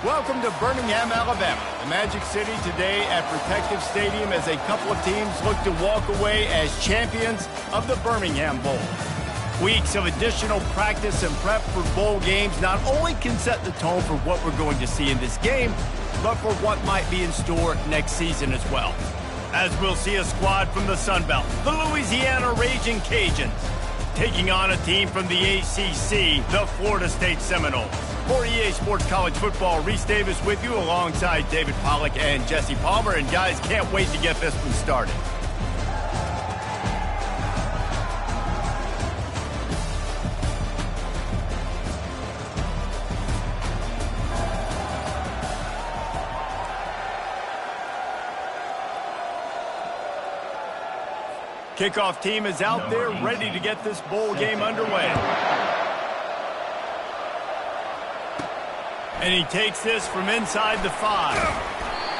Welcome to Birmingham, Alabama, the Magic City today at Protective Stadium as a couple of teams look to walk away as champions of the Birmingham Bowl. Weeks of additional practice and prep for bowl games not only can set the tone for what we're going to see in this game, but for what might be in store next season as well. As we'll see a squad from the Sun Belt, the Louisiana Raging Cajuns, taking on a team from the ACC, the Florida State Seminoles. For EA Sports College Football, Reese Davis with you alongside David Pollack and Jesse Palmer. And guys, can't wait to get this one started. Kickoff team is out there ready to get this bowl game underway. And he takes this from inside the 5.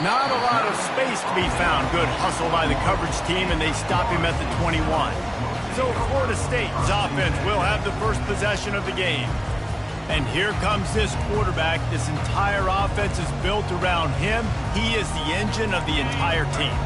Not a lot of space to be found. Good hustle by the coverage team, and they stop him at the 21. So Florida State's offense will have the first possession of the game. And here comes this quarterback. This entire offense is built around him. He is the engine of the entire team.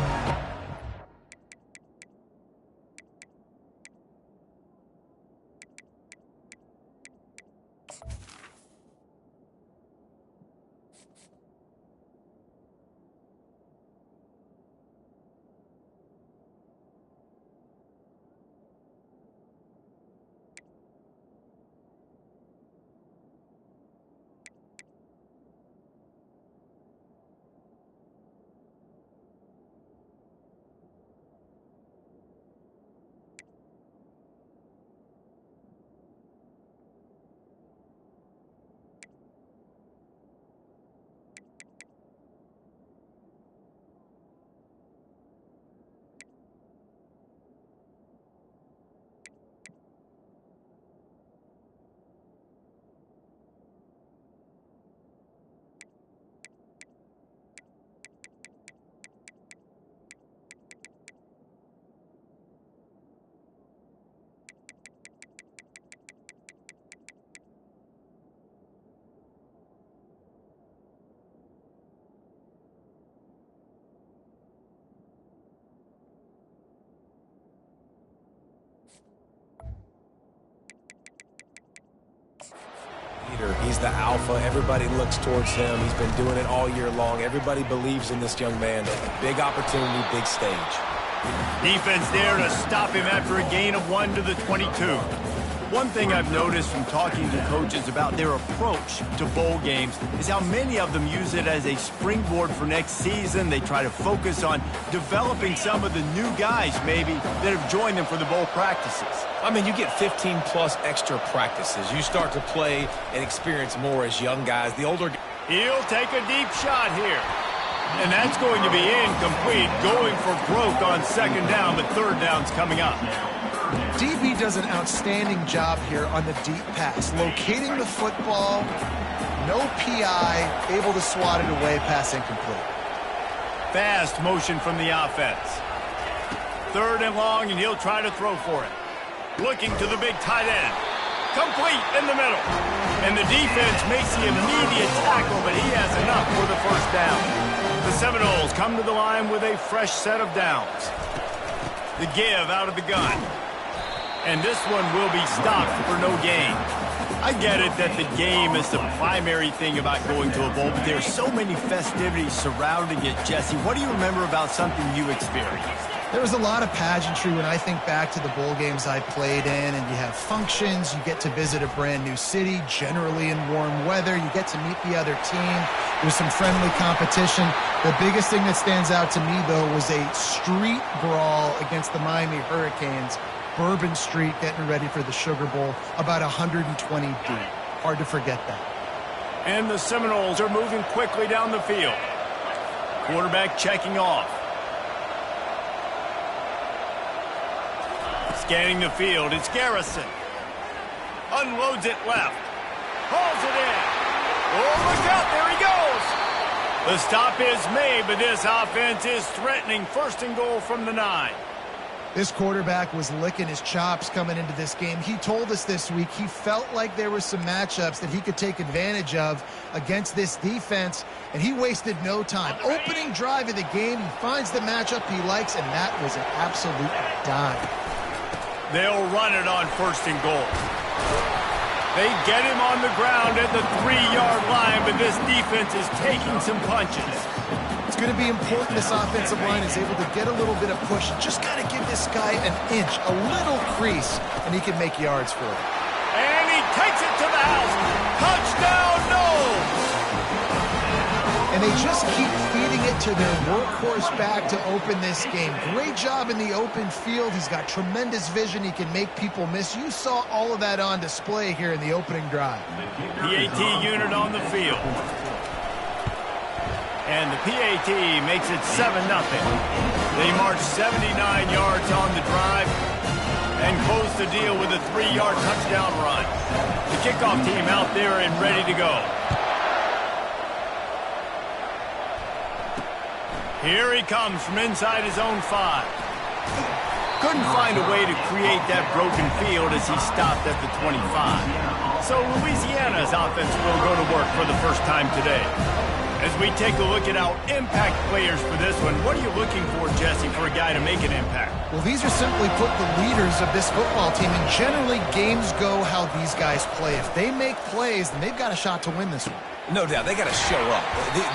He's the alpha. Everybody looks towards him. He's been doing it all year long. Everybody believes in this young man. Big opportunity, big stage. Defense there to stop him after a gain of 1 to the 22. One thing I've noticed from talking to coaches about their approach to bowl games is how many of them use it as a springboard for next season. They try to focus on developing some of the new guys maybe that have joined them for the bowl practices. I mean, you get 15-plus extra practices. You start to play and experience more as young guys. The older... He'll take a deep shot here. And that's going to be incomplete. Going for broke on second down, but third down's coming up. DB does an outstanding job here on the deep pass. Locating the football, no PI, able to swat it away, pass incomplete. Fast motion from the offense. Third and long, and he'll try to throw for it. Looking to the big tight end. Complete in the middle. And the defense makes the immediate tackle, but he has enough for the first down. The Seminoles come to the line with a fresh set of downs. The give out of the gun. And this one will be stopped for no gain. I get it that the game is the primary thing about going to a bowl, but there's so many festivities surrounding it. Jesse, what do you remember about something you experienced? There was a lot of pageantry when I think back to the bowl games I played in, and you have functions, you get to visit a brand new city, generally in warm weather, you get to meet the other team, there's some friendly competition. The biggest thing that stands out to me, though, was a street brawl against the Miami Hurricanes, Bourbon Street, getting ready for the Sugar Bowl, about 120 deep. Hard to forget that. And the Seminoles are moving quickly down the field. Quarterback checking off. Scanning the field, it's Garrison. Unloads it left. Hauls it in. Oh, look out, there he goes. The stop is made, but this offense is threatening. First and goal from the 9. This quarterback was licking his chops coming into this game. He told us this week he felt like there were some matchups that he could take advantage of against this defense, and he wasted no time. Opening drive of the game, he finds the matchup he likes, and that was an absolute dime. They'll run it on 1st and goal. They get him on the ground at the 3-yard line, but this defense is taking some punches. It's going to be important this offensive line is able to get a little bit of push. Just got to give this guy an inch, a little crease, and he can make yards for it. And he takes it to the house. Touchdown, Knowles! And they just keep feeding it to their workhorse back to open this game. Great job in the open field. He's got tremendous vision. He can make people miss. You saw all of that on display here in the opening drive. PAT unit on the field. And the PAT makes it 7-0. They march 79 yards on the drive and close the deal with a 3-yard touchdown run. The kickoff team out there and ready to go. Here he comes from inside his own 5. Couldn't find a way to create that broken field as he stopped at the 25. So Louisiana's offense will go to work for the first time today. As we take a look at our impact players for this one, what are you looking for, Jesse, for a guy to make an impact? Well, these are simply put the leaders of this football team, and generally games go how these guys play. If they make plays, then they've got a shot to win this one. No doubt, they got to show up.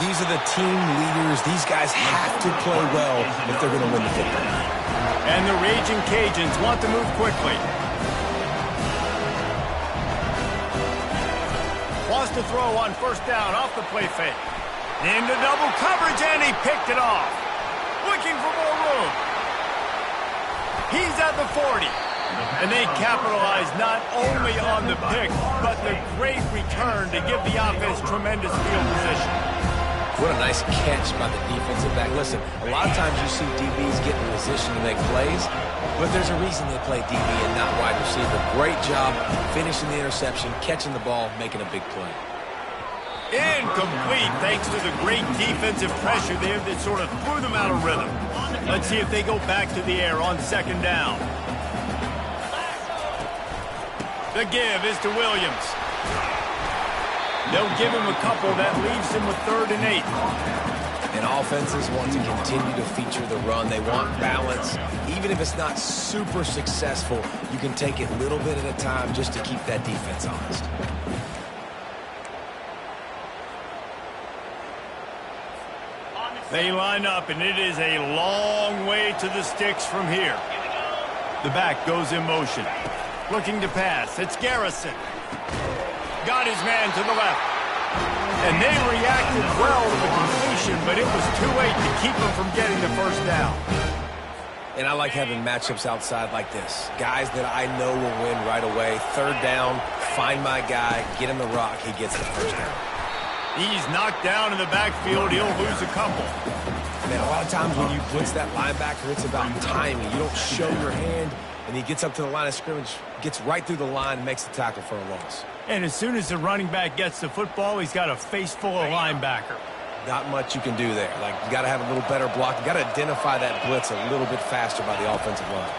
These are the team leaders. These guys have to play well if they're going to win the football. And the Raging Cajuns want to move quickly. Wants to throw on 1st down off the play fake. Into double coverage, and he picked it off. Looking for more room. He's at the 40. And they capitalize not only on the pick, but the great return to give the offense tremendous field position. What a nice catch by the defensive back. Listen, a lot of times you see DBs get in position to make plays, but there's a reason they play DB and not wide receiver. Great job finishing the interception, catching the ball, making a big play. Incomplete thanks to the great defensive pressure there that sort of threw them out of rhythm. Let's see if they go back to the air on 2nd down. The give is to Williams. They'll give him a couple. That leaves him with 3rd and 8. And offenses want to continue to feature the run. They want balance. Even if it's not super successful, you can take it a little bit at a time just to keep that defense honest. They line up, and it is a long way to the sticks from here. The back goes in motion. Looking to pass. It's Garrison. Got his man to the left. And they reacted well to the completion, but it was too late to keep him from getting the 1st down. And I like having matchups outside like this. Guys that I know will win right away. 3rd down, find my guy, get him the rock, he gets the 1st down. He's knocked down in the backfield. He'll lose a couple. Man, a lot of times when you blitz that linebacker, it's about timing. You don't show your hand, and he gets up to the line of scrimmage, gets right through the line, and makes the tackle for a loss. And as soon as the running back gets the football, he's got a face full of linebacker. Not much you can do there. Like, you got to have a little better block. You got to identify that blitz a little bit faster by the offensive line.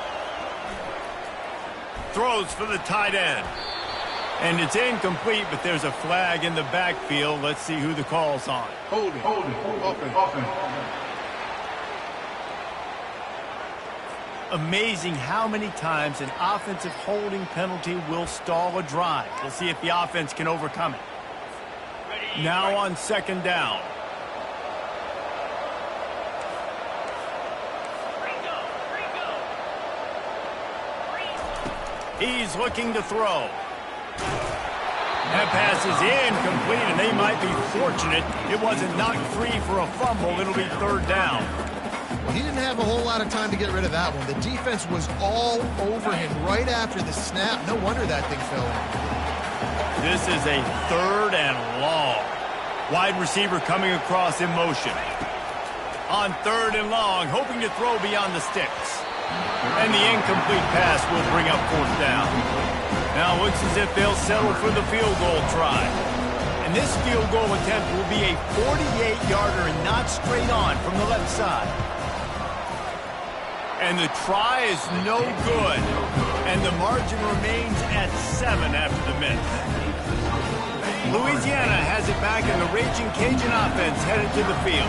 Throws for the tight end. And it's incomplete, but there's a flag in the backfield. Let's see who the call's on. Holding, open. Amazing how many times an offensive holding penalty will stall a drive. We'll see if the offense can overcome it. Now on 2nd down. He's looking to throw. That pass is incomplete, and they might be fortunate it wasn't knocked free for a fumble. It'll be 3rd down. Well, he didn't have a whole lot of time to get rid of that one. The defense was all over him right after the snap. No wonder that thing fell in. This is a 3rd and long. Wide receiver coming across in motion. On 3rd and long, hoping to throw beyond the sticks. And the incomplete pass will bring up 4th down. Now it looks as if they'll settle for the field goal try. And this field goal attempt will be a 48-yarder and not straight on from the left side. And the try is no good. And the margin remains at 7 after the miss. Louisiana has it back, and the Raging Cajun offense headed to the field.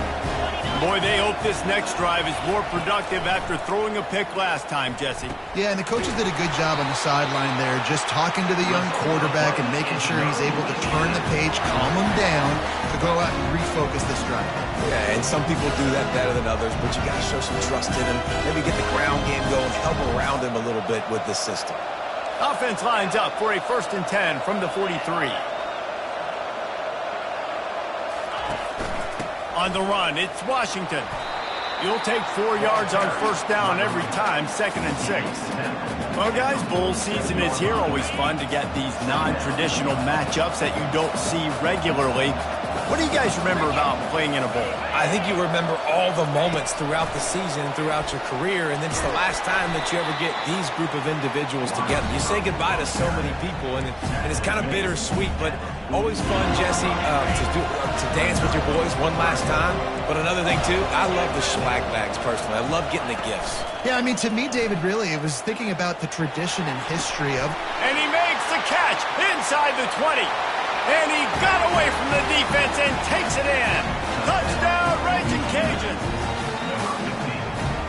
Boy, they hope this next drive is more productive after throwing a pick last time, Jesse. Yeah, and the coaches did a good job on the sideline there, just talking to the young quarterback and making sure he's able to turn the page, calm him down, to go out and refocus this drive. Yeah, and some people do that better than others, but you got to show some trust in him. Maybe get the ground game going, help around him a little bit with this system. Offense lines up for a 1st and 10 from the 43. On the run, it's Washington. You'll take 4 yards on 1st down every time, 2nd and 6. Well, guys, bowl season is here. Always fun to get these non-traditional matchups that you don't see regularly. What do you guys remember about playing in a bowl? I think you remember all the moments throughout the season and throughout your career, and then it's the last time that you ever get these group of individuals together. You say goodbye to so many people, and it's kind of bittersweet, but always fun, Jesse, to dance with your boys one last time. But another thing, too, I love the swag bags, personally. I love getting the gifts. Yeah, I mean, to me, David, really, it was thinking about the tradition and history of... And he makes the catch inside the 20. And he got away from the defense and takes it in. Touchdown, Raging Cajuns.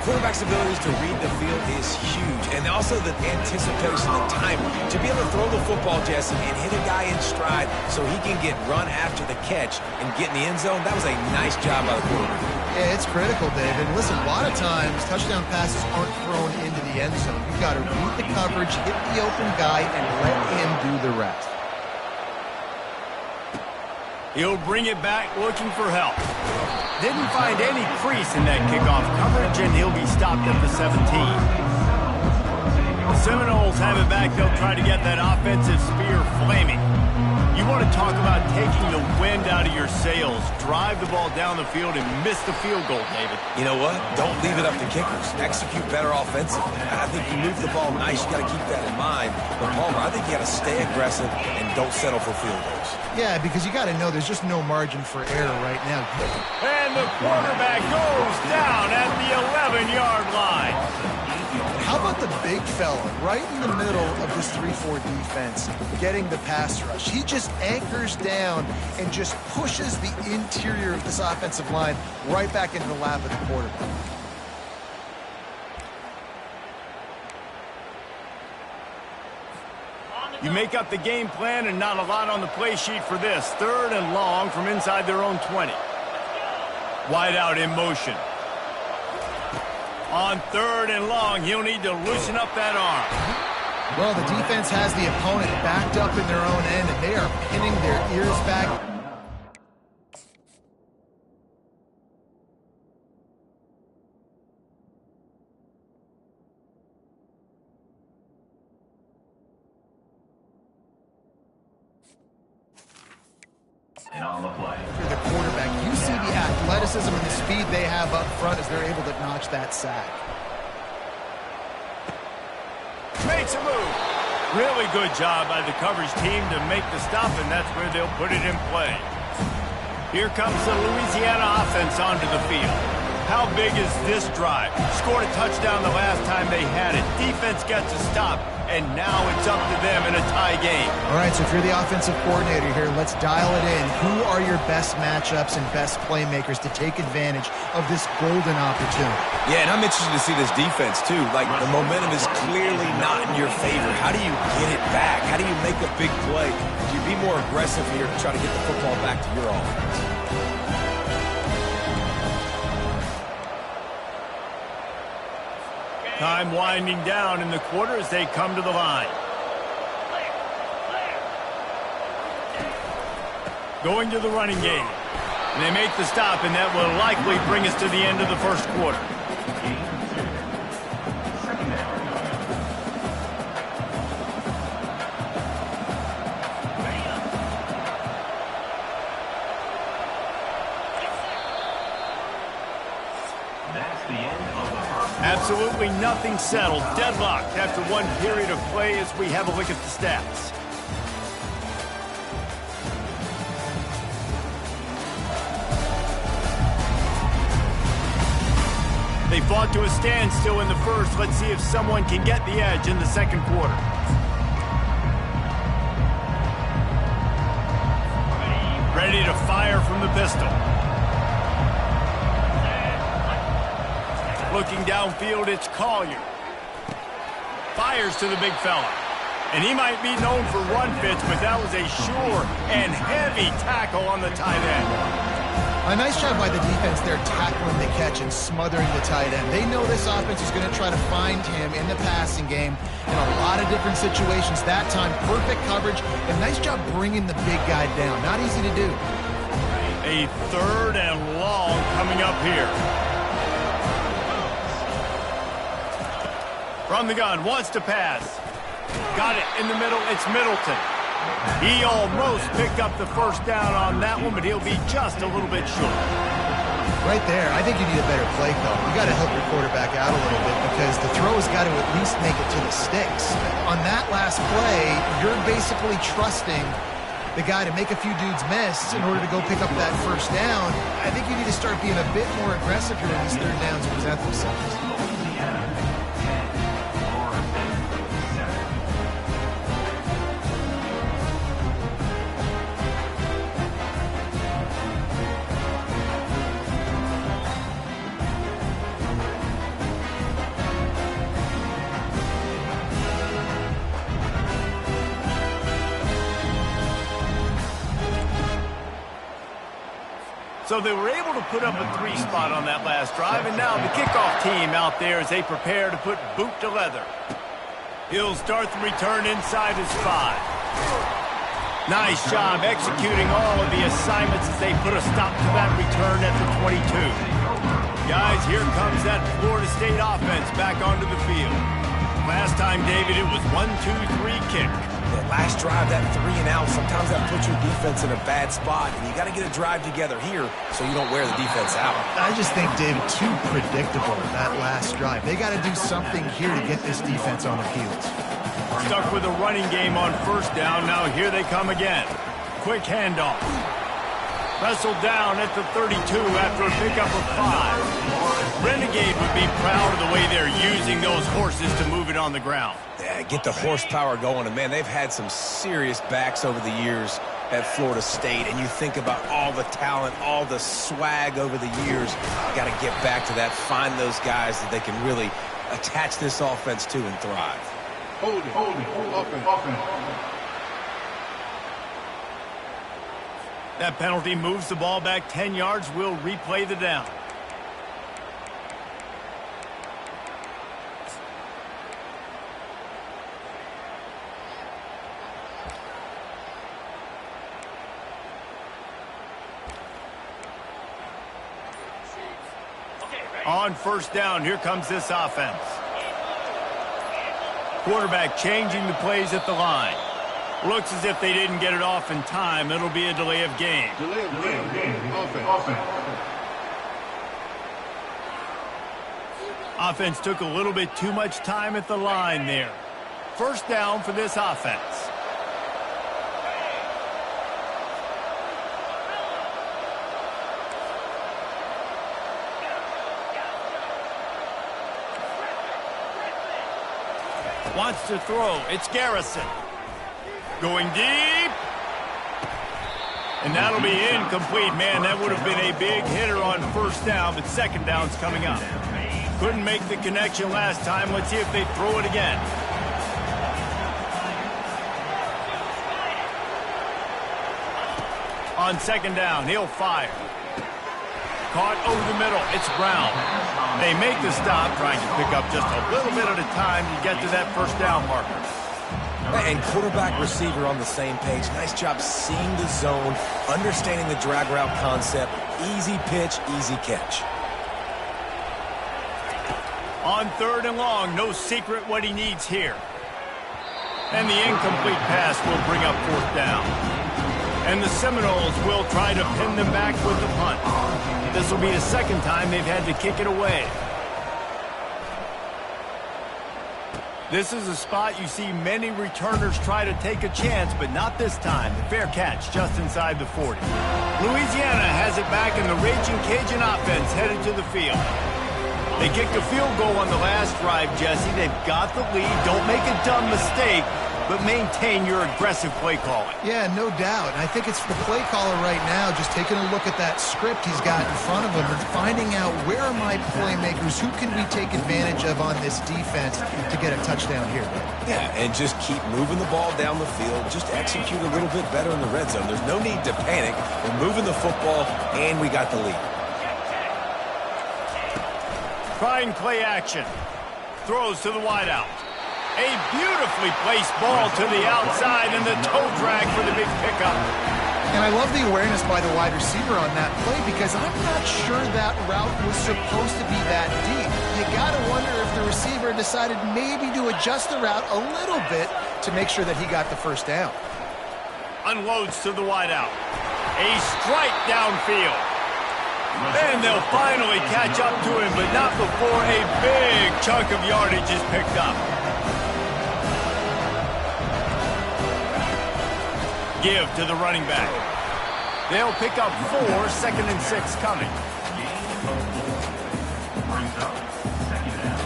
Quarterback's abilities to read the field is huge, and also the anticipation, the timing. To be able to throw the football, Jesse, and hit a guy in stride so he can get run after the catch and get in the end zone, that was a nice job by the quarterback. Yeah, it's critical, David. Listen, a lot of times, touchdown passes aren't thrown into the end zone. You've got to read the coverage, hit the open guy, and let him do the rest. He'll bring it back looking for help. Didn't find any crease in that kickoff coverage, and he'll be stopped at the 17. The Seminoles have it back. They'll try to get that offensive spear flaming. You want to talk about taking the wind out of your sails. Drive the ball down the field and miss the field goal, David. You know what? Don't leave it up to kickers. Execute better offensively. I think you move the ball nice. You got to keep that in mind. But Palmer, I think you got to stay aggressive and don't settle for field goals. Yeah, because you got to know there's just no margin for error right now. And the quarterback goes down at the 11-yard line. How about the big fella right in the middle of this 3-4 defense getting the pass rush? He just anchors down and just pushes the interior of this offensive line right back into the lap of the quarterback. You make up the game plan, and not a lot on the play sheet for this. 3rd and long from inside their own 20. Wide out in motion. On 3rd and long, he'll need to loosen up that arm. Well, the defense has the opponent backed up in their own end, and they are pinning their ears back. And on the play. For the quarterback, you see the athleticism and the speed they have up front as they're able to notch that sack. Makes a move. Really good job by the coverage team to make the stop, and that's where they'll put it in play. Here comes the Louisiana offense onto the field. How big is this drive? Scored a touchdown the last time they had it. Defense gets a stop, and now it's up to them in a tie game. All right, so if you're the offensive coordinator here, let's dial it in. Who are your best matchups and best playmakers to take advantage of this golden opportunity? Yeah, and I'm interested to see this defense, too. Like, the momentum is clearly not in your favor. How do you get it back? How do you make a big play? Do you be more aggressive here to try to get the football back to your offense? Time winding down in the quarter as they come to the line. Going to the running game. And they make the stop, and that will likely bring us to the end of the first quarter. Absolutely nothing settled. Deadlocked after one period of play as we have a look at the stats. They fought to a standstill in the first. Let's see if someone can get the edge in the second quarter. Ready to fire from the pistol. Looking downfield, it's Collier. Fires to the big fella. And he might be known for run fits, but that was a sure and heavy tackle on the tight end. A nice job by the defense there tackling the catch and smothering the tight end. They know this offense is going to try to find him in the passing game in a lot of different situations. That time, perfect coverage, and nice job bringing the big guy down. Not easy to do. A third and long coming up here. From the gun, wants to pass. Got it in the middle, it's Middleton. He almost picked up the first down on that one, but he'll be just a little bit short. Right there, I think you need a better play call. You got to help your quarterback out a little bit because the throw has got to at least make it to the sticks. On that last play, you're basically trusting the guy to make a few dudes miss in order to go pick up that first down. I think you need to start being a bit more aggressive here when these third downs present themselves. So they were able to put up a 3 spot on that last drive, and now the kickoff team out there as they prepare to put boot to leather. He'll start the return inside his 5. Nice job executing all of the assignments as they put a stop to that return at the 22. Guys, here comes that Florida State offense back onto the field. Last time, David, it was 1-2-3 kick. That last drive, that 3 and out, sometimes that puts your defense in a bad spot, and you got to get a drive together here so you don't wear the defense out. I just think, David, too predictable that last drive. They got to do something here to get this defense on their heels. Stuck with a running game on first down. Now here they come again. Quick handoff. Wrestled down at the 32 after a pickup of 5. Renegade would be proud of the way they're using those horses to move it on the ground. Yeah, get the horsepower going. And, man, they've had some serious backs over the years at Florida State. And you think about all the talent, all the swag over the years. Got to get back to that, find those guys that they can really attach this offense to and thrive. Hold it, offense. That penalty moves the ball back 10 yards. We'll replay the down. On first down, here comes this offense. Quarterback changing the plays at the line. Looks as if they didn't get it off in time. It'll be a delay of game. Delay of game. Offense. Offense took a little bit too much time at the line there. First down for this offense. Wants to throw. It's Garrison. Going deep. And that'll be incomplete. Man, that would have been a big hitter on first down, but second down's coming up. Couldn't make the connection last time. Let's see if they throw it again. On second down, he'll fire. Caught over the middle. It's Brown. They make the stop, trying to pick up just a little bit at a time to get to that first down marker. And quarterback receiver on the same page. Nice job seeing the zone, understanding the drag route concept. Easy pitch, easy catch. On third and long, no secret what he needs here. And the incomplete pass will bring up fourth down. And the Seminoles will try to pin them back with the punt. This will be the second time they've had to kick it away. This is a spot you see many returners try to take a chance, but not this time. The fair catch just inside the 40. Louisiana has it back, and the Raging Cajun offense headed to the field. They kicked a field goal on the last drive, Jesse. They've got the lead. Don't make a dumb mistake, but maintain your aggressive play calling. Yeah, no doubt. And I think it's the play caller right now just taking a look at that script he's got in front of him and finding out where are my playmakers, who can we take advantage of on this defense to get a touchdown here. Yeah, and just keep moving the ball down the field. Just execute a little bit better in the red zone. There's no need to panic. We're moving the football, and we got the lead. Trying play action. Throws to the wideout. A beautifully placed ball to the outside and the toe drag for the big pickup. And I love the awareness by the wide receiver on that play because I'm not sure that route was supposed to be that deep. You got to wonder if the receiver decided maybe to adjust the route a little bit to make sure that he got the first down. Unloads to the wideout. A strike downfield. And they'll finally catch up to him, but not before a big chunk of yardage is picked up. Give to the running back. They'll pick up 4, 2nd and 6 coming. Brings up 2nd down.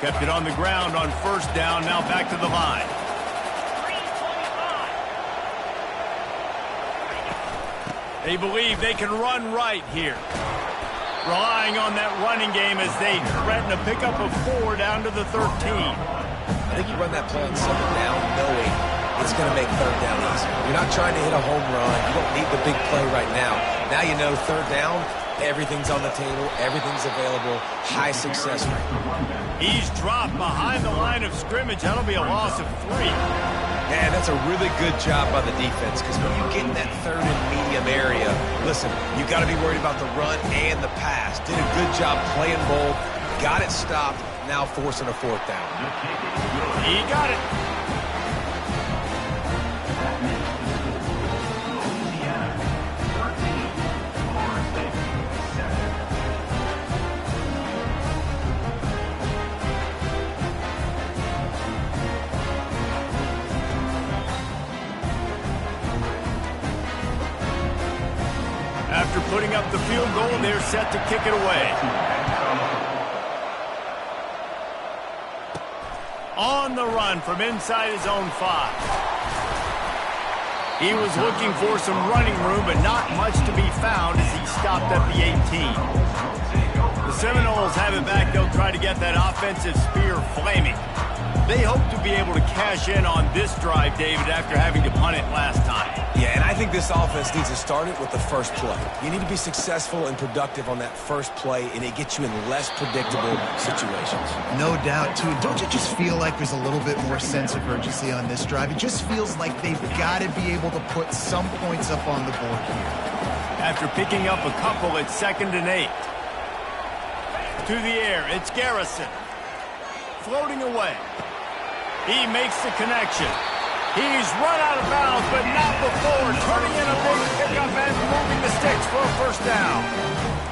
Kept it on the ground on 1st down, now back to the line. They believe they can run right here. Relying on that running game as they threaten a pickup of 4 down to the 13. I think you run that play on 2nd down knowing it's going to make 3rd down easy. You're not trying to hit a home run. You don't need the big play right now. Now you know 3rd down, everything's on the table, everything's available, high success rate. He's dropped behind the line of scrimmage. That'll be a loss of 3. Yeah, that's a really good job by the defense because when you get in that 3rd and medium area, listen, you got to be worried about the run and the pass. Did a good job playing bold, got it stopped, now forcing a 4th down. He got it. Louisiana, 13, Florida State, 7. After putting up the field goal, they're set to kick it away. On the run from inside his own 5. He was looking for some running room, but not much to be found as he stopped at the 18. The Seminoles have it back. They'll try to get that offensive spear flaming. They hope to be able to cash in on this drive, David, after having to punt it last time. Yeah, and I think this offense needs to start it with the first play. You need to be successful and productive on that first play, and it gets you in less predictable situations. No doubt, too. Don't you just feel like there's a little bit more sense of urgency on this drive? It just feels like they've got to be able to put some points up on the board here. After picking up a couple at 2nd and 8. To the air, it's Garrison. Floating away. He makes the connection. He's run out of bounds, but not before turning in a big pickup and moving the sticks for a 1st down.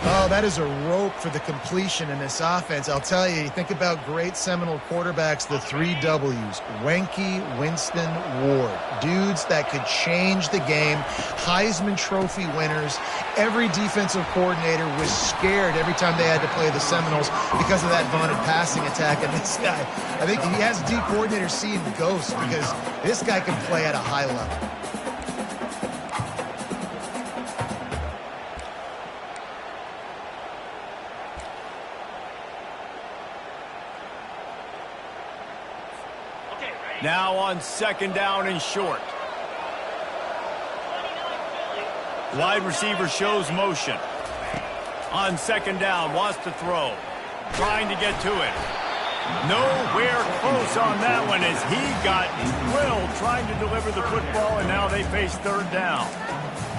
Oh, that is a rope for the completion in this offense. I'll tell you, you think about great Seminole quarterbacks, the 3 W's. Wenke, Winston, Ward. Dudes that could change the game. Heisman Trophy winners. Every defensive coordinator was scared every time they had to play the Seminoles because of that vaunted passing attack. And this guy, I think he has D coordinators seeing ghosts because this guy can play at a high level. Now on 2nd down and short. Wide receiver shows motion. On 2nd down, wants to throw. Trying to get to it. Nowhere close on that one as he got drilled trying to deliver the football, and now they face 3rd down.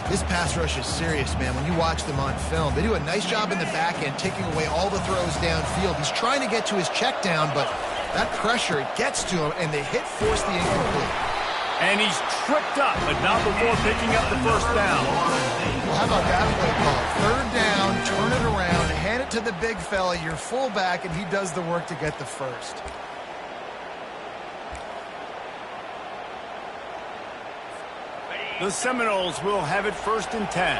This pass rush is serious, man. When you watch them on film, they do a nice job in the back end, taking away all the throws downfield. He's trying to get to his check down, but that pressure, it gets to him, and they force the incomplete. And he's tripped up, but not before picking up the 1st down. Well, how about that play call? 3rd down, turn it around, hand it to the big fella, your fullback, and he does the work to get the 1st. The Seminoles will have it 1st and 10.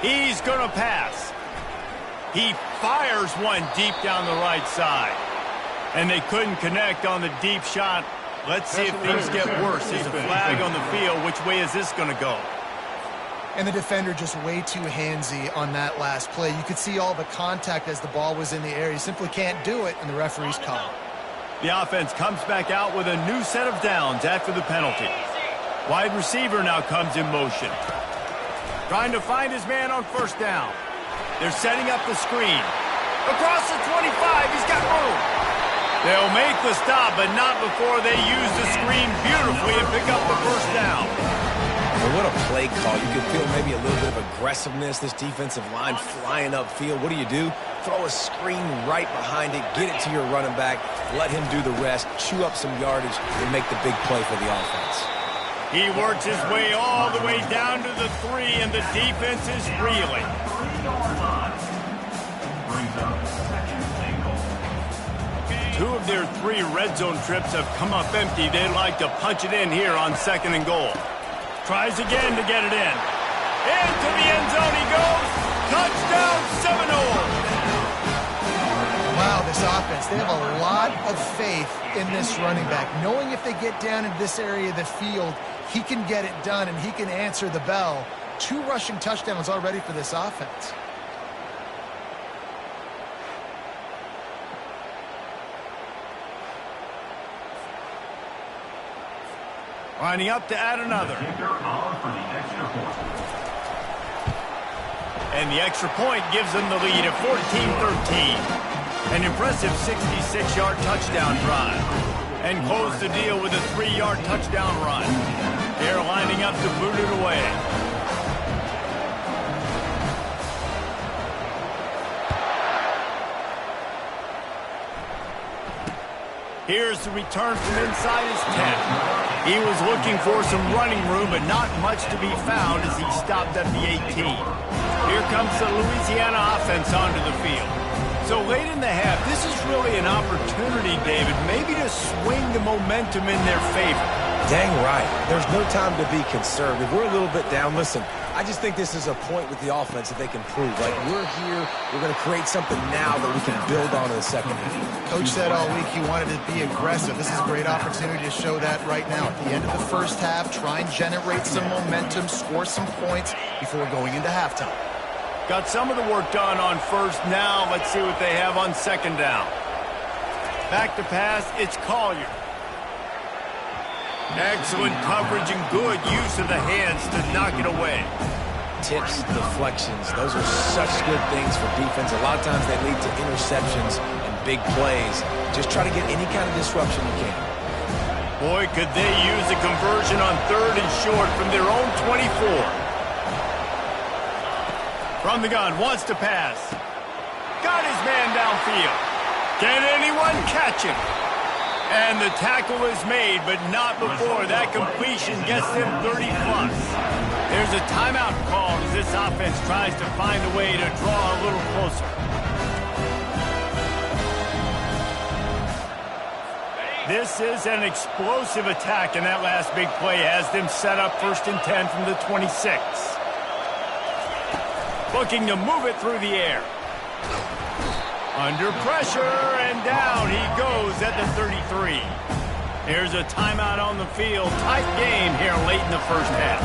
He's going to pass. He fires one deep down the right side. And they couldn't connect on the deep shot. Let's see if things get worse. There's a flag on the field. Which way is this going to go? And the defender just way too handsy on that last play. You could see all the contact as the ball was in the air. You simply can't do it, and the referee's call. The offense comes back out with a new set of downs after the penalty. Wide receiver now comes in motion. Trying to find his man on 1st down. They're setting up the screen. Across the 25, he's got room. They'll make the stop, but not before they use the screen beautifully and pick up the 1st down. Well, what a play call. You can feel maybe a little bit of aggressiveness, this defensive line flying upfield. What do? Throw a screen right behind it, get it to your running back, let him do the rest, chew up some yardage, and make the big play for the offense. He works his way all the way down to the 3, and the defense is reeling. Brings up 2nd and goal. 2 of their 3 red zone trips have come up empty. They'd like to punch it in here on 2nd and goal. Tries again to get it in. Into the end zone he goes. Touchdown Seminoles! Wow, this offense, they have a lot of faith in this running back. Knowing if they get down in this area of the field, he can get it done and he can answer the bell. 2 rushing touchdowns already for this offense. Lining up to add another. Kicker on for the extra point. And the extra point gives them the lead at 14-13. An impressive 66-yard touchdown drive. And close the deal with a 3-yard touchdown run. They're lining up to boot it away. Here's the return from inside his 10. He was looking for some running room, but not much to be found as he stopped at the 18. Here comes the Louisiana offense onto the field. So late in the half, this is really an opportunity, David, maybe to swing the momentum in their favor. Dang right. There's no time to be concerned. If we're a little bit down, listen, I just think this is a point with the offense that they can prove. Like, we're here, we're going to create something now that we can build on in the second half. Coach said all week he wanted to be aggressive. This is a great opportunity to show that right now. At the end of the first half, try and generate some momentum, score some points before going into halftime. Got some of the work done on 1st. Now let's see what they have on 2nd down. Back to pass, it's Collier. Excellent coverage and good use of the hands to knock it away. Tips, deflections, those are such good things for defense. A lot of times they lead to interceptions and big plays. Just try to get any kind of disruption you can. Boy, could they use a conversion on 3rd and short from their own 24. From the gun, wants to pass. Got his man downfield. Can anyone catch him? And the tackle is made, but not before that completion gets them 30+. There's a timeout called as this offense tries to find a way to draw a little closer. This is an explosive attack, and that last big play has them set up 1st and 10 from the 26. Looking to move it through the air. Under pressure, and down he goes at the 33. Here's a timeout on the field. Tight game here late in the first half.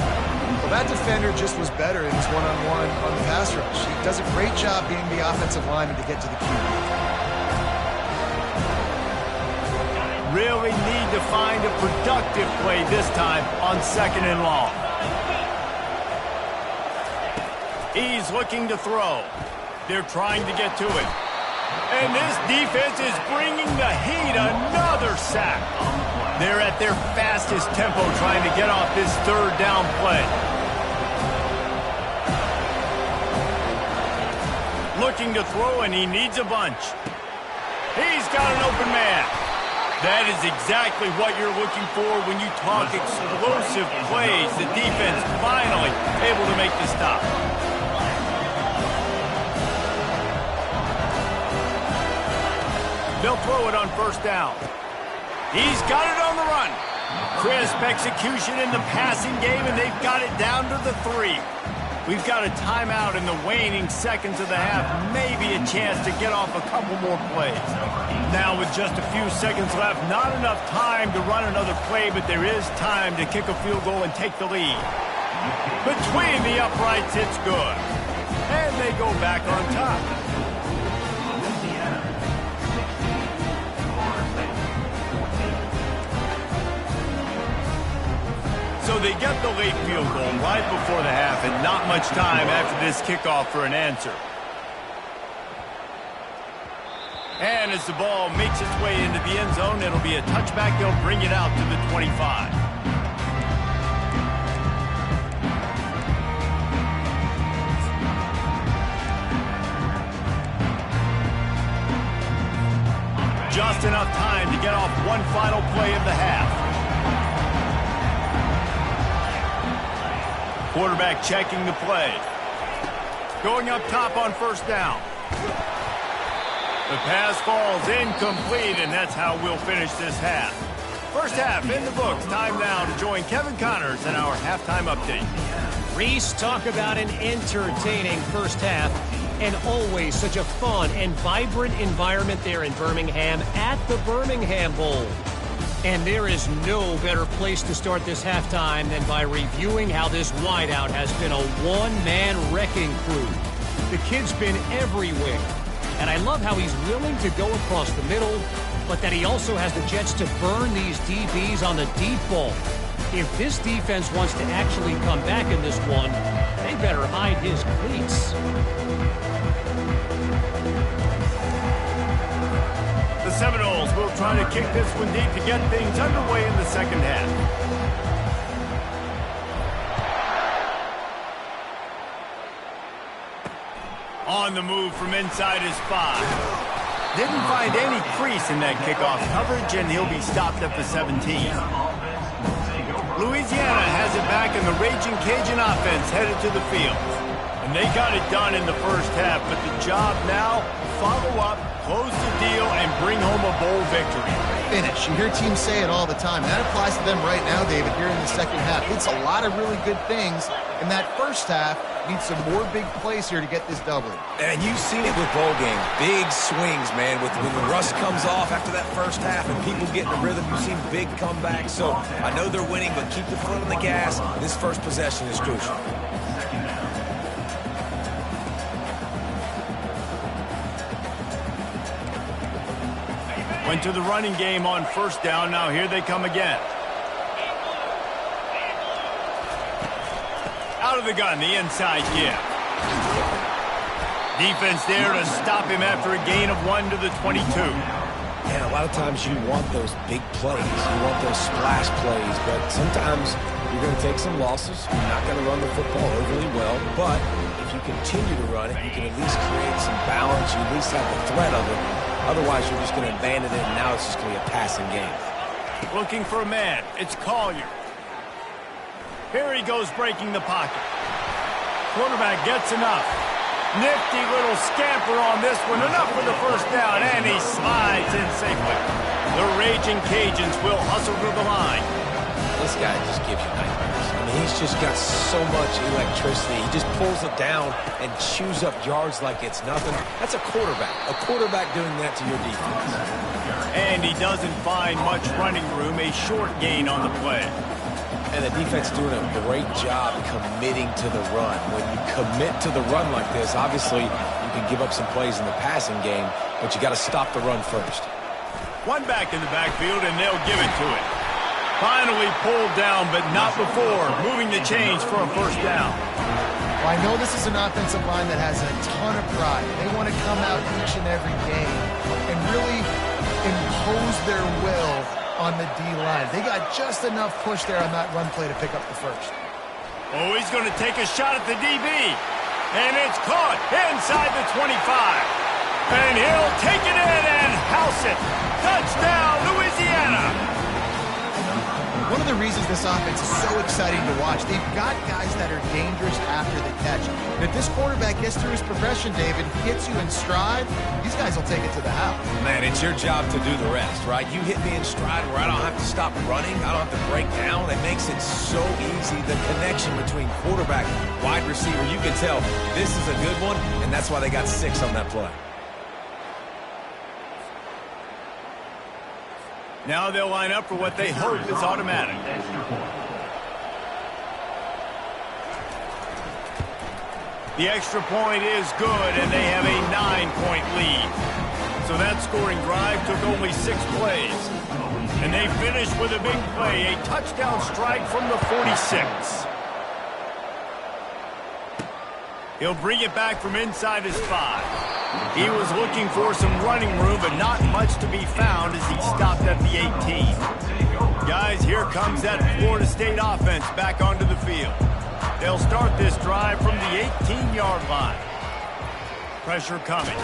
Well, that defender just was better in his one-on-one on the pass rush. He does a great job being the offensive lineman to get to the QB. Really need to find a productive play this time on 2nd and long. He's looking to throw. They're trying to get to it. And this defense is bringing the heat. Another sack. They're at their fastest tempo trying to get off this 3rd down play. Looking to throw, and he needs a bunch. He's got an open man. That is exactly what you're looking for when you talk explosive plays. The defense finally able to make the stop. They'll throw it on 1st down. He's got it on the run. Crisp execution in the passing game, and they've got it down to the 3. We've got a timeout in the waning seconds of the half. Maybe a chance to get off a couple more plays. Now with just a few seconds left, not enough time to run another play, but there is time to kick a field goal and take the lead. Between the uprights, it's good. And they go back on top. So they get the late field goal right before the half, and not much time after this kickoff for an answer. And as the ball makes its way into the end zone, it'll be a touchback. They'll bring it out to the 25. Just enough time to get off one final play of the half. Quarterback checking the play. Going up top on first down. The pass falls incomplete, and that's how we'll finish this half. First half in the books. Time now to join Kevin Connors in our halftime update. Reese, talk about an entertaining first half, and always such a fun and vibrant environment there in Birmingham at the Birmingham Bowl. And there is no better place to start this halftime than by reviewing how this wideout has been a one-man wrecking crew. The kid's been everywhere, and I love how he's willing to go across the middle, but that he also has the jets to burn these DBs on the deep ball. If this defense wants to actually come back in this one, they better hide his cleats. The Seminoles will try to kick this one deep to get things underway in the second half. On the move from inside his 5. Didn't find any crease in that kickoff coverage, and he'll be stopped at the 17. Louisiana has it back, and the Raging Cajun offense headed to the field. And they got it done in the first half, but the job now, follow up, close the deal, and bring home a bowl victory. Finish. You hear teams say it all the time. That applies to them right now, David, here in the second half. It's a lot of really good things in that first half. Need some more big plays here to get this double. And you've seen it with bowl games. Big swings, man. When the rust comes off after that first half and people get in the rhythm, you've seen big comebacks. So I know they're winning, but keep the foot on the gas. This first possession is crucial. Went to the running game on first down. Now here they come again. Out of the gun, the inside give. Defense there to stop him after a gain of 1 to the 22. And a lot of times you want those big plays. You want those splash plays, but sometimes you're going to take some losses. You're not going to run the football overly well, but if you continue to run it, you can at least create some balance. You at least have the threat of it. Otherwise, you're just going to abandon it, and now it's just going to be a passing game. Looking for a man. It's Collier. Here he goes breaking the pocket. Quarterback gets enough. Nifty little scamper on this one. Enough for the first down, and he slides in safely. The Raging Cajuns will hustle to the line. This guy just gives you nightmares. I mean, he's just got so much electricity. He just pulls it down and chews up yards like it's nothing. That's a quarterback. A quarterback doing that to your defense. And he doesn't find much running room. A short gain on the play. And the defense doing a great job committing to the run. When you commit to the run like this, obviously you can give up some plays in the passing game, but you got to stop the run first. One back in the backfield, and they'll give it to it. Finally pulled down, but not before. Moving the chains for a first down. Well, I know this is an offensive line that has a ton of pride. They want to come out each and every game and really impose their will on the D-line. They got just enough push there on that run play to pick up the first. Oh, he's going to take a shot at the DB. And it's caught inside the 25. And he'll take it in and house it. Touchdown, Louisiana. One of the reasons this offense is so exciting to watch, they've got guys that are dangerous after the catch. And if this quarterback gets through his progression, David, gets you in stride, these guys will take it to the house. Man, it's your job to do the rest, right? You hit me in stride where I don't have to stop running. I don't have to break down. It makes it so easy. The connection between quarterback, wide receiver, you can tell this is a good one, and that's why they got 6 on that play. Now they'll line up for what they hope is automatic. The extra point is good, and they have a 9-point lead. So that scoring drive took only 6 plays. And they finished with a big play, a touchdown strike from the 46. He'll bring it back from inside his 5. He was looking for some running room, but not much to be found as he stopped at the 18. Guys, here comes that Florida State offense back onto the field. They'll start this drive from the 18-yard line. Pressure coming.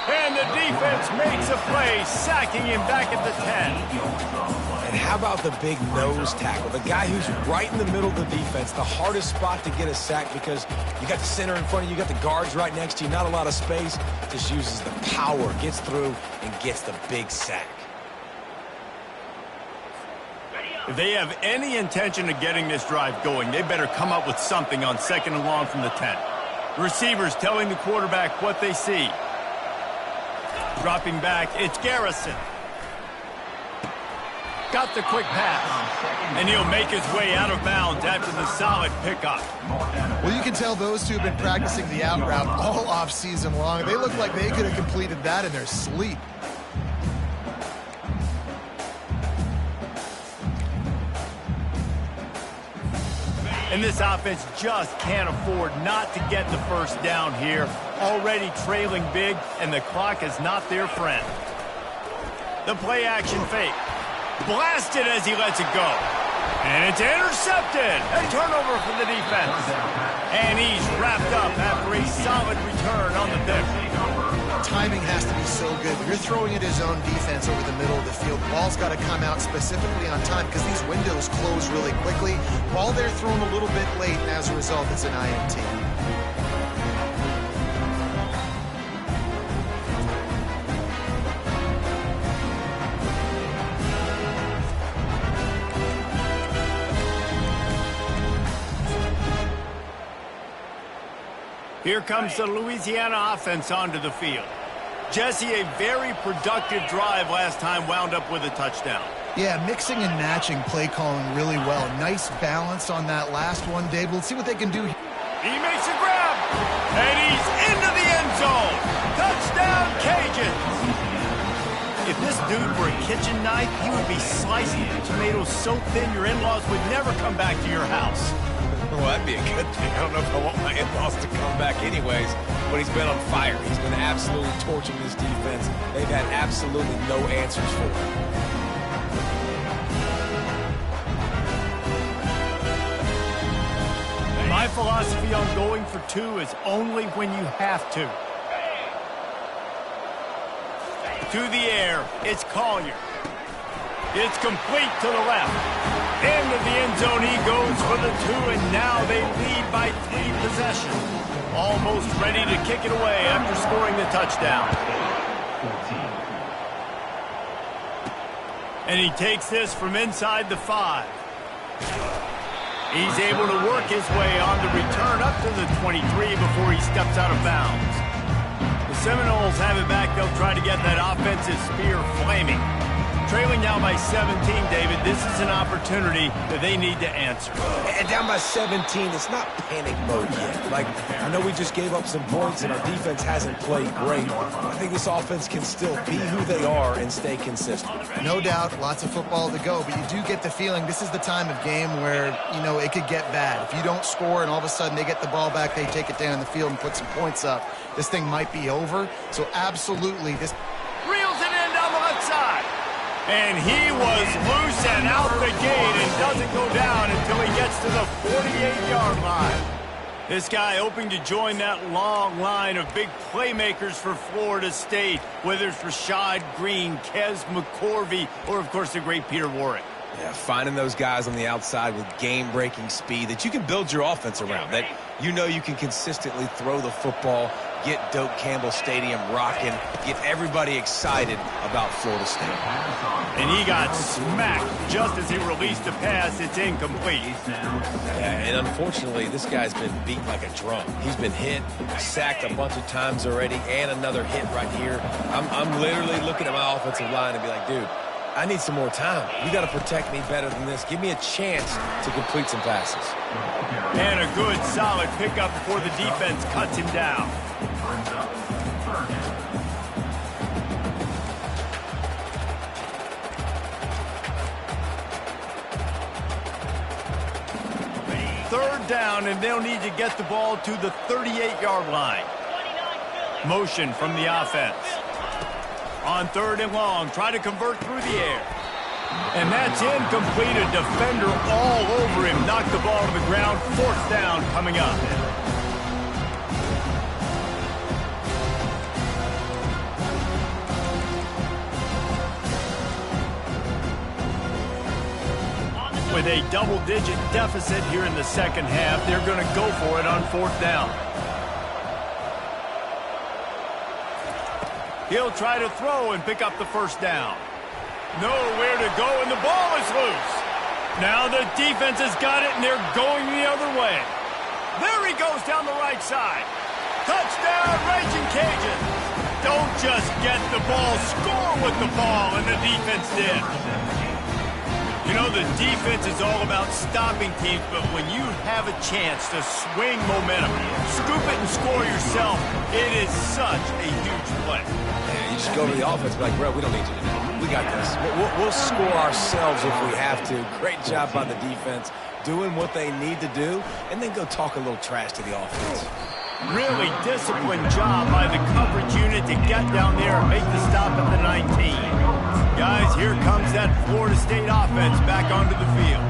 And the defense makes a play, sacking him back at the 10. And how about the big nose tackle? The guy who's right in the middle of the defense, the hardest spot to get a sack because you got the center in front of you, you got the guards right next to you, not a lot of space. Just uses the power, gets through, and gets the big sack. If they have any intention of getting this drive going, they better come up with something on 2nd and long from the 10. Receivers telling the quarterback what they see. Dropping back, it's Garrison. Got the quick pass. And he'll make his way out of bounds after the solid pickup. Well, you can tell those two have been practicing the out route all off season long. They look like they could have completed that in their sleep. And this offense just can't afford not to get the first down here. Already trailing big, and the clock is not their friend. The play action fake. Blasted as he lets it go. And it's intercepted. A turnover for the defense. And he's wrapped up after a solid return on the pick. Timing has to be so good. You're throwing at his own defense over the middle of the field. Ball's got to come out specifically on time because these windows close really quickly. Ball they're thrown a little bit late, and as a result, it's an INT. Here comes the Louisiana offense onto the field. Jesse, a very productive drive last time, wound up with a touchdown. Yeah, mixing and matching play calling really well. Nice balance on that last one, Dave. Let's see what they can do. He makes a grab, and he's into the end zone. Touchdown, Cajuns. If this dude were a kitchen knife, he would be slicing the tomatoes so thin your in-laws would never come back to your house. Well, that'd be a good thing. I don't know if I want my in-laws to come back anyways, but he's been on fire. He's been absolutely torching this defense. They've had absolutely no answers for him. My philosophy on going for 2 is only when you have to. To the air, it's Collier. It's complete to the left. Into the end zone he goes for the 2, and now they lead by 3 possessions. Almost ready to kick it away after scoring the touchdown. And he takes this from inside the 5. He's able to work his way on the return up to the 23 before he steps out of bounds. The Seminoles have it back. They'll try to get that offensive spear flaming. Trailing now by 17, David. This is an opportunity that they need to answer. And down by 17, it's not panic mode yet. Like, I know we just gave up some points and our defense hasn't played great. I think this offense can still be who they are and stay consistent. No doubt, lots of football to go, but you do get the feeling this is the time of game where, you know, it could get bad. If you don't score and all of a sudden they get the ball back, they take it down the field and put some points up, this thing might be over. So absolutely, this Reels it in down the left side. And he was loose and out the gate and doesn't go down until he gets to the 48-yard line. This guy hoping to join that long line of big playmakers for Florida State, whether it's Rashad Green, Kez McCorvey, or, of course, the great Peter Warrick. Yeah, finding those guys on the outside with game-breaking speed that you can build your offense around, that you know you can consistently throw the football, get Doak Campbell Stadium rocking, get everybody excited about Florida State. And he got smacked just as he released the pass. It's incomplete. Yeah, and unfortunately, this guy's been beat like a drum. He's been hit, sacked a bunch of times already, and another hit right here. I'm literally looking at my offensive line and be like, dude, I need some more time. You got to protect me better than this. Give me a chance to complete some passes. And a good, solid pickup before the defense cuts him down. Third down, and they'll need to get the ball to the 38-yard line. Motion from the offense. On third and long, try to convert through the air. And that's incomplete. A defender all over him. Knocked the ball to the ground. Fourth down coming up. With a double-digit deficit here in the second half, they're going to go for it on fourth down. He'll try to throw and pick up the first down. Nowhere to go, and the ball is loose. Now the defense has got it, and they're going the other way. There he goes down the right side. Touchdown, Raging Cajuns. Don't just get the ball, score with the ball, and the defense did. You know, the defense is all about stopping teams, but when you have a chance to swing momentum, scoop it and score yourself, it is such a huge play. Yeah, you just go to the offense and be like, bro, we don't need you to do it. We got this. We'll score ourselves if we have to. Great job by the defense doing what they need to do, and then go talk a little trash to the offense. Really disciplined job by the coverage unit to get down there and make the stop at the 19. Guys, here comes that Florida State offense back onto the field.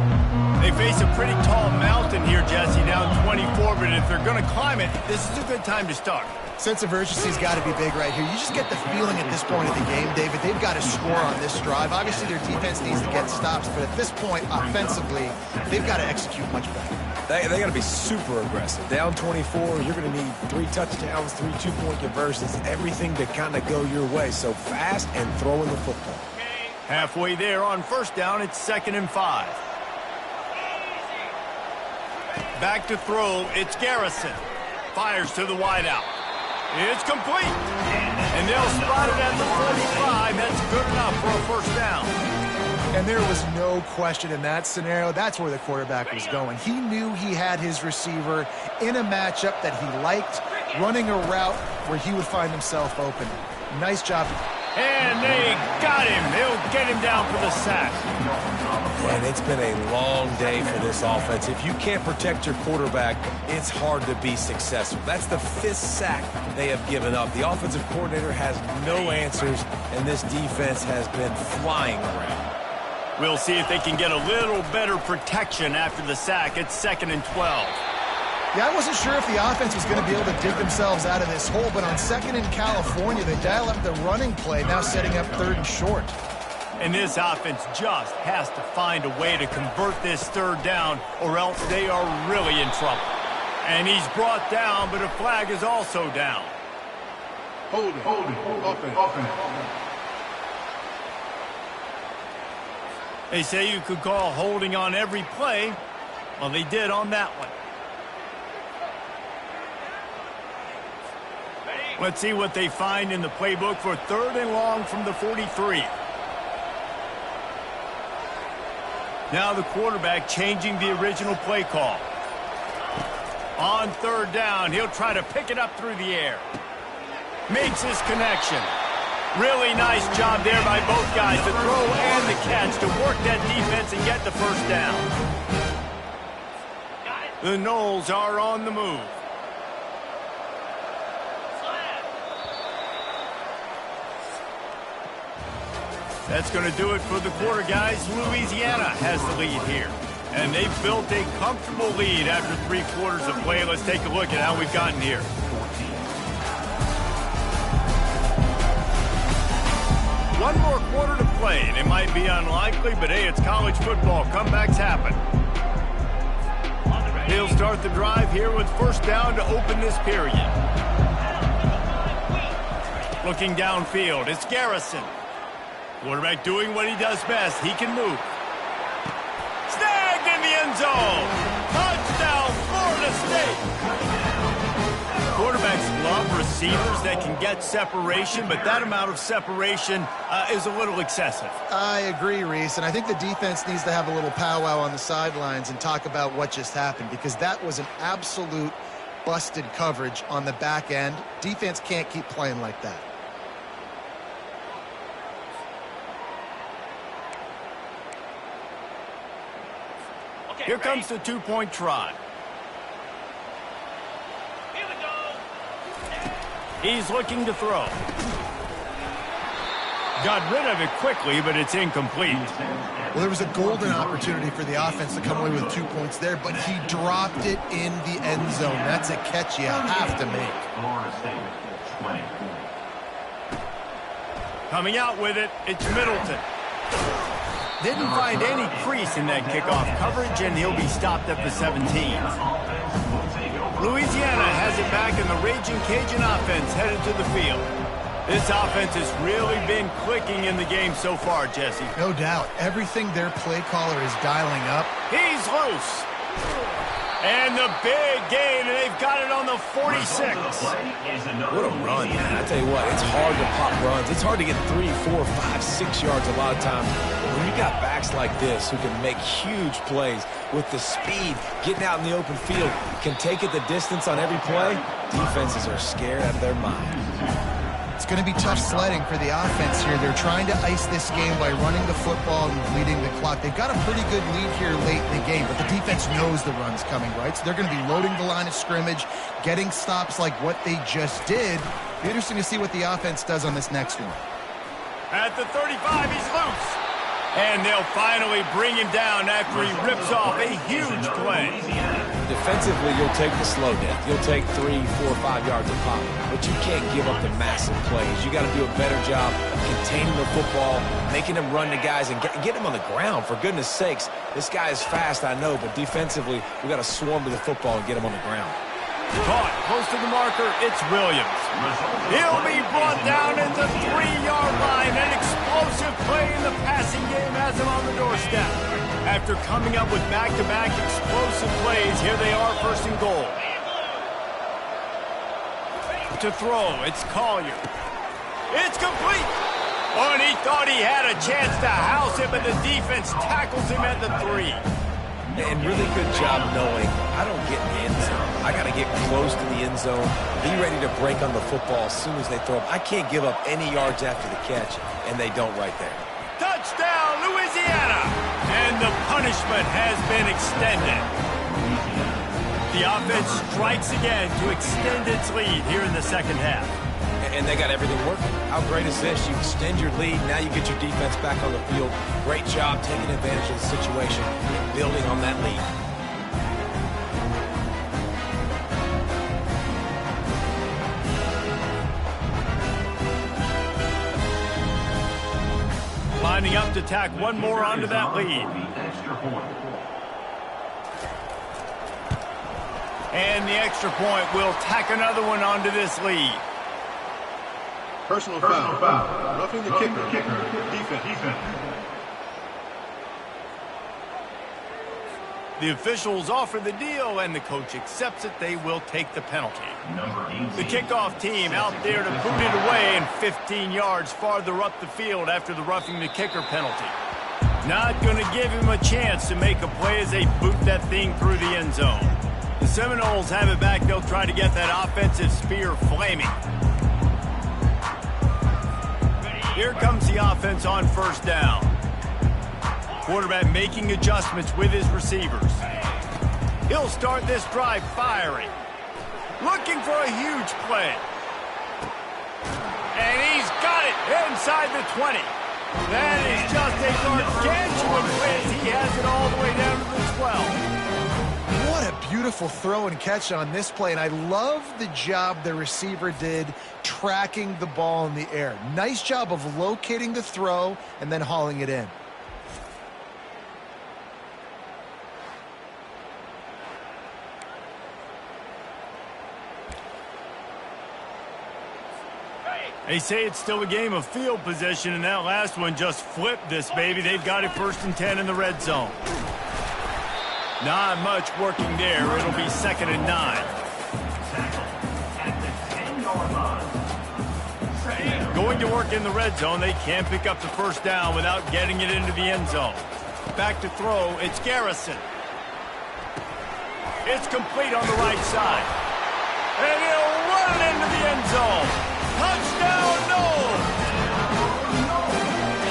They face a pretty tall mountain here, Jesse, down 24, but if they're going to climb it, this is a good time to start. Sense of urgency's got to be big right here. You just get the feeling at this point of the game, David, they've got to score on this drive. Obviously, their defense needs to get stops, but at this point, offensively, they've got to execute much better. They got to be super aggressive. Down 24, you're going to need 3 touchdowns, 3 two-point conversions, everything to kind of go your way. So fast and throwing the football. Halfway there on first down, it's 2nd and 5. Back to throw, it's Garrison. Fires to the wideout. It's complete. And they'll spot it at the 45. That's good enough for a first down. And there was no question in that scenario. That's where the quarterback was going. He knew he had his receiver in a matchup that he liked, running a route where he would find himself open. Nice job. And they got him. They'll get him down for the sack. And it's been a long day for this offense. If you can't protect your quarterback, it's hard to be successful. That's the 5th sack they have given up. The offensive coordinator has no answers, and this defense has been flying around. We'll see if they can get a little better protection after the sack. It's 2nd and 12. Yeah, I wasn't sure if the offense was going to be able to dig themselves out of this hole, but on 2nd in California, they dial up the running play, now setting up 3rd and short. And this offense just has to find a way to convert this 3rd down, or else they are really in trouble. And he's brought down, but a flag is also down. Holding, offense. They say you could call holding on every play. Well, they did on that one. Let's see what they find in the playbook for 3rd and long from the 43. Now the quarterback changing the original play call. On 3rd down, he'll try to pick it up through the air. Makes his connection. Really nice job there by both guys, the throw and the catch, to work that defense and get the first down. The Noles are on the move. That's going to do it for the quarter, guys. Louisiana has the lead here. And they've built a comfortable lead after 3 quarters of play. Let's take a look at how we've gotten here. One more quarter to play, and it might be unlikely, but hey, it's college football. Comebacks happen. He'll start the drive here with first down to open this period. Looking downfield, it's Garrison. Quarterback doing what he does best. He can move. Snagged in the end zone. Touchdown, Florida State. Quarterbacks love receivers that can get separation, but that amount of separation is a little excessive. I agree, Reese, and I think the defense needs to have a little powwow on the sidelines and talk about what just happened, because that was an absolute busted coverage on the back end. Defense can't keep playing like that. Here comes the two-point try. He's looking to throw. Got rid of it quickly, but it's incomplete. Well, there was a golden opportunity for the offense to come away with 2 points there, but he dropped it in the end zone. That's a catch you have to make. Florida State, 20. Coming out with it, it's Middleton. Didn't find any crease in that kickoff coverage, and he'll be stopped at the 17. Louisiana has it back, and the Raging Cajun offense headed to the field. This offense has really been clicking in the game so far, Jesse. No doubt. Everything their play caller is dialing up. He's loose. And the big gain, and they've got it on the 46. What a run, man. I tell you what, it's hard to pop runs. It's hard to get 3, 4, 5, 6 yards a lot of times. When you got backs like this who can make huge plays with the speed, getting out in the open field, can take it the distance on every play, defenses are scared out of their mind. It's going to be tough sledding for the offense here. They're trying to ice this game by running the football and bleeding the clock. They've got a pretty good lead here late in the game, but the defense knows the run's coming, right? So they're going to be loading the line of scrimmage, getting stops like what they just did. Be interesting to see what the offense does on this next one. At the 35, he's loose. And they'll finally bring him down after he rips off a huge play. Defensively, you'll take the slow death. You'll take 3, 4, 5 yards of pop, but you can't give up the massive plays. You got to do a better job of containing the football, making them run to guys, and get them on the ground. For goodness sakes, this guy is fast, I know, but defensively, we got to swarm to the football and get him on the ground. Caught close to the marker, it's Williams. He'll be brought down at the 3-yard line. An explosive play in the passing game has him on the doorstep. After coming up with back-to-back explosive plays, here they are, first and goal. To throw, it's Collier. It's complete. Oh, and he thought he had a chance to house it, but the defense tackles him at the 3. And really good job knowing I don't get in the end zone. I got to get close to the end zone, be ready to break on the football as soon as they throw it. I can't give up any yards after the catch, and they don't right there. Touchdown, Louisiana! And the punishment has been extended. The offense strikes again to extend its lead here in the second half. And they got everything working. How great is this? You extend your lead, now you get your defense back on the field. Great job taking advantage of the situation and building on that lead. Lining up to tack one more onto that lead. And the extra point will tack another one onto this lead. Personal foul. Roughing the kicker. Defense. The officials offer the deal, and the coach accepts it. They will take the penalty. The kickoff team out there to boot it away and 15 yards farther up the field after the roughing the kicker penalty. Not going to give him a chance to make a play as they boot that thing through the end zone. The Seminoles have it back. They'll try to get that offensive spear flaming. Here comes the offense on first down. Quarterback making adjustments with his receivers. He'll start this drive firing. Looking for a huge play. And he's got it inside the 20. That is just a gargantuan play as he has it all the way down to the 12. What a beautiful beautiful throw and catch on this play, and I love the job the receiver did tracking the ball in the air. Nice job of locating the throw and then hauling it in. They say it's still a game of field position, and that last one just flipped this baby. They've got it 1st and 10 in the red zone. Not much working there. It'll be 2nd and 9. Going to work in the red zone, they can't pick up the 1st down without getting it into the end zone. Back to throw, it's Garrison. It's complete on the right side. And he'll run it into the end zone. Touchdown, no!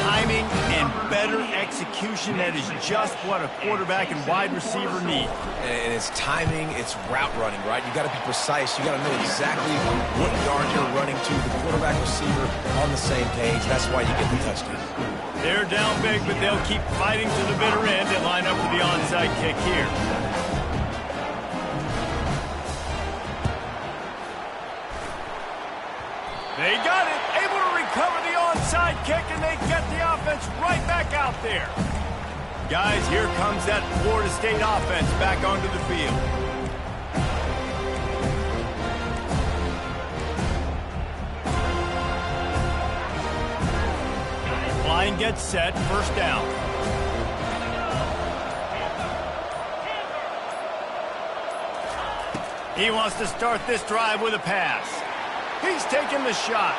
Timing and better execution, that is just what a quarterback and wide receiver need. And it's timing, it's route running, right? You got to be precise. You got to know exactly what yard you're running to. The quarterback receiver on the same page. That's why you get the touchdown. They're down big, but they'll keep fighting to the bitter end and line up for the onside kick here. They got it, able to recover the onside kick, and they get the offense right back out there. Guys, here comes that Florida State offense back onto the field. Line gets set, 1st down. He wants to start this drive with a pass. He's taking the shot.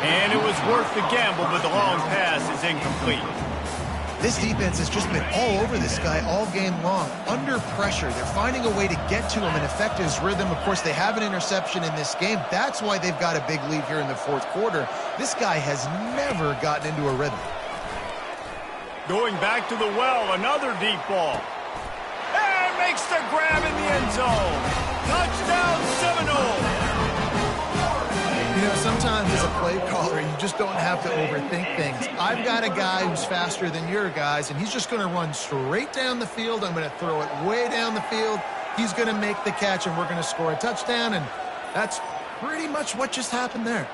And it was worth the gamble, but the long pass is incomplete. This defense has just been all over this guy all game long. Under pressure, they're finding a way to get to him and affect his rhythm. Of course, they have an interception in this game. That's why they've got a big lead here in the 4th quarter. This guy has never gotten into a rhythm. Going back to the well, another deep ball. And makes the grab in the end zone. Touchdown, Seminole. You know, sometimes as a play caller, you just don't have to overthink things. I've got a guy who's faster than your guys, and he's just going to run straight down the field. I'm going to throw it way down the field. He's going to make the catch, and we're going to score a touchdown, and that's pretty much what just happened there.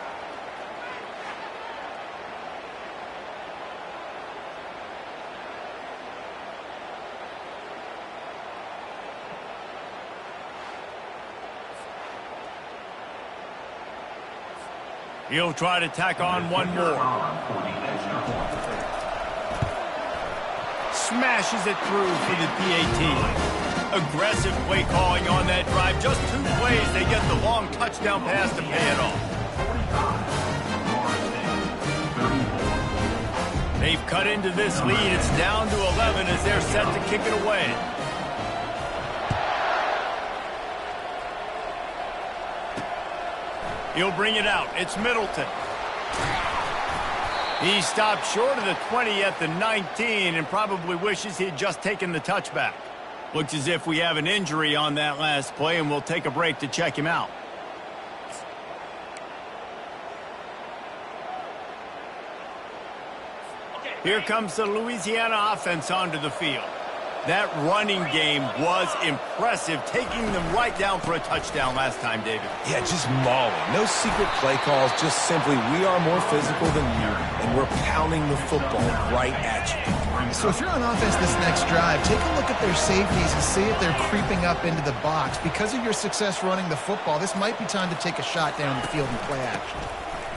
He'll try to tack on one more. Smashes it through for the PAT. Aggressive play calling on that drive. Just 2 plays, they get the long touchdown pass to pay it off. They've cut into this lead. It's down to 11 as they're set to kick it away. He'll bring it out. It's Middleton. He stopped short of the 20 at the 19 and probably wishes he'd just taken the touchback. Looks as if we have an injury on that last play, and we'll take a break to check him out. Here comes the Louisiana offense onto the field. That running game was impressive, taking them right down for a touchdown last time, David. Yeah, just mauling. No secret play calls, just simply we are more physical than you, and we're pounding the football right at you. So if you're on offense this next drive, take a look at their safeties and see if they're creeping up into the box. Because of your success running the football, this might be time to take a shot down the field and play action.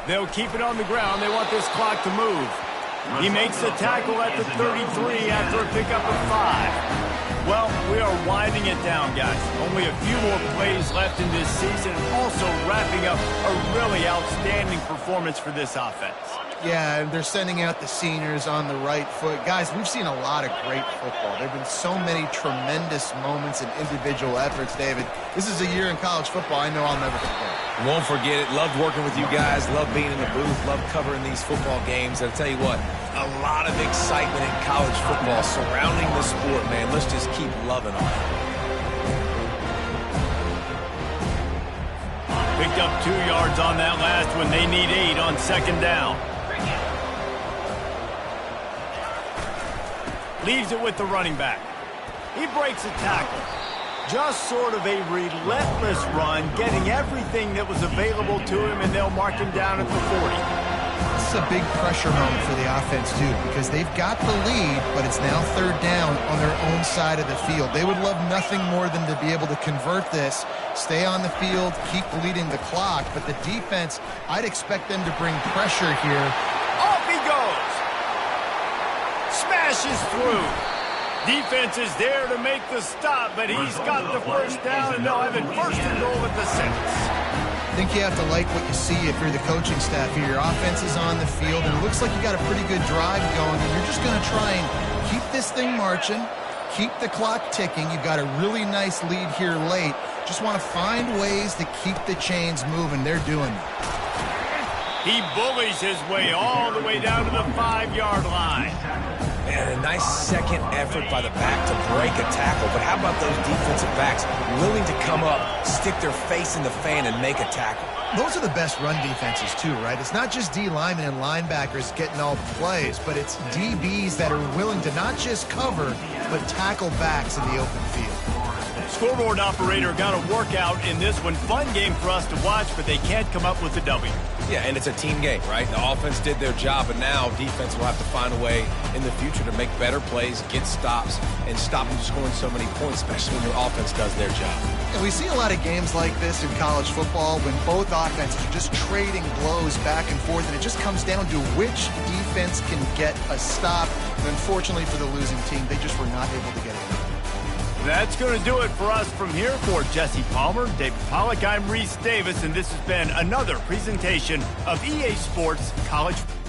They'll keep it on the ground. They want this clock to move. He makes the tackle at the 33 after a pickup of 5. Well, we are winding it down, guys. Only a few more plays left in this season. Also wrapping up a really outstanding performance for this offense. Yeah, and they're sending out the seniors on the right foot. Guys, we've seen a lot of great football. There have been so many tremendous moments and individual efforts, David. This is a year in college football I know I'll never forget. Won't forget it. Loved working with you guys. Loved being in the booth. Loved covering these football games. I'll tell you what, a lot of excitement in college football surrounding the sport, man. Let's just keep loving on it. Picked up 2 yards on that last one. They need 8 on 2nd down. Leaves it with the running back. He breaks a tackle. Just sort of a relentless run, getting everything that was available to him, and they'll mark him down at the 40. This is a big pressure moment for the offense, too, because they've got the lead, but it's now third down on their own side of the field. They would love nothing more than to be able to convert this, stay on the field, keep bleeding the clock, but the defense, I'd expect them to bring pressure here. Off he goes. Smashes through. Defense is there to make the stop, but he's got the first down, and they'll have it first and goal at the 6. I think you have to like what you see if you're the coaching staff here. Your offense is on the field, and it looks like you got a pretty good drive going, and you're just going to try and keep this thing marching, keep the clock ticking. You've got a really nice lead here late. Just want to find ways to keep the chains moving. They're doing it. He bullies his way all the way down to the 5-yard line. And a nice second effort by the back to break a tackle. But how about those defensive backs willing to come up, stick their face in the fan, and make a tackle? Those are the best run defenses, too, right? It's not just D linemen and linebackers getting all the plays, but it's DBs that are willing to not just cover, but tackle backs in the open field. Scoreboard operator got a workout in this one. Fun game for us to watch, but they can't come up with a W. Yeah, and it's a team game, right? The offense did their job, and now defense will have to find a way in the future to make better plays, get stops, and stop them scoring so many points, especially when your offense does their job. And we see a lot of games like this in college football when both offenses are just trading blows back and forth, and it just comes down to which defense can get a stop. And unfortunately for the losing team, they just were not able to get it. That's going to do it for us from here. For Jesse Palmer, David Pollack, I'm Reese Davis, and this has been another presentation of EA Sports College Football.